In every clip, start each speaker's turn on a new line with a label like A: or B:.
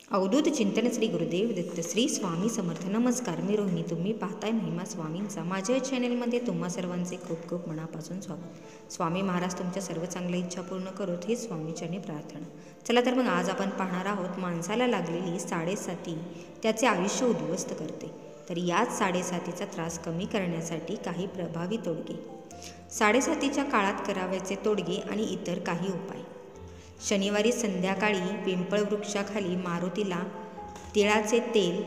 A: अवधूत चिंतन श्री गुरुदेव दत्त श्री स्वामी समर्थ. नमस्कार, मी रोहिणी. तुम्ही पाहताय महिमा स्वामींचा. माझ्या चॅनेलमध्ये तुम्हा सर्वांचे खूप खूप मनापासून स्वागत. स्वामी महाराज तुमच्या सर्व चांगल्या इच्छा पूर्ण करोत ही स्वामीचरणी प्रार्थना. चला तर मग आज आपण पाहणार आहोत माणसाला लागलेली साडेसाती त्याचे आयुष्य उद्ध्वस्त करते. तर याच साडेसातीचा त्रास कमी करण्यासाठी काही प्रभावी तोडगे, साडेसातीच्या काळात करावयाचे तोडगे आणि इतर काही उपाय. शनिवारी संध्याकाळी पिंपळ वृक्षाखाली मारुतीला तिळाचे तेल,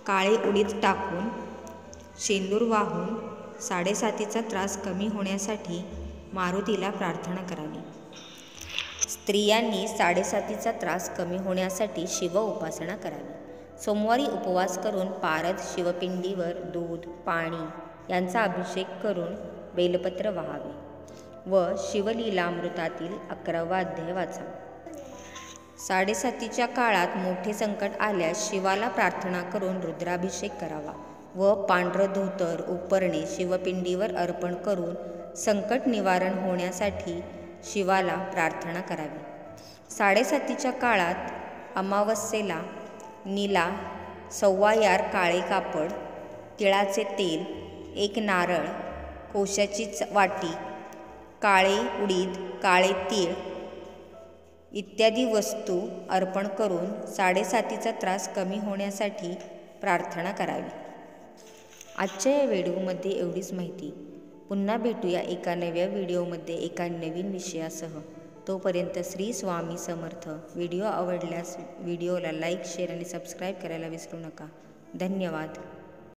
A: काळे उडीद टाकून शेंदूर वाहून साडेसातीचा त्रास कमी होण्यासाठी मारुतीला प्रार्थना करावी. स्त्रियांनी साडेसातीचा त्रास कमी होण्यासाठी शिव उपासना करावी. सोमवारी उपवास करून पारद शिवपिंडीवर दूध, पाणी यांचा अभिषेक करून बेलपत्र वाहावे व शिवलीलामृतातील 11वा अध्याय वाचा. साडेसातीच्या काळात मोठे संकट आल्यास शिवाला प्रार्थना करून रुद्राभिषेक करावा व पांढरं धोतर उपरणे शिवपिंडीवर अर्पण करून संकट निवारण होण्यासाठी शिवाला प्रार्थना करावी. साडेसातीच्या काळात अमावस्येला नीला, सव्वा यार काळे कापड, तिळाचे तेल, 1 नारळ, कोशाची वाटी, काळे उडीद, काळे तीळ इत्यादी वस्तू अर्पण करून साडेसातीचा त्रास कमी होण्यासाठी प्रार्थना करावी. आजच्या या व्हिडिओमध्ये एवढीच माहिती. पुन्हा भेटूया एका नव्या व्हिडिओमध्ये एका नवीन विषयासह. तोपर्यंत श्री स्वामी समर्थ. व्हिडिओ आवडल्यास व्हिडिओला लाईक, शेअर आणि सबस्क्राईब करायला विसरू नका. धन्यवाद.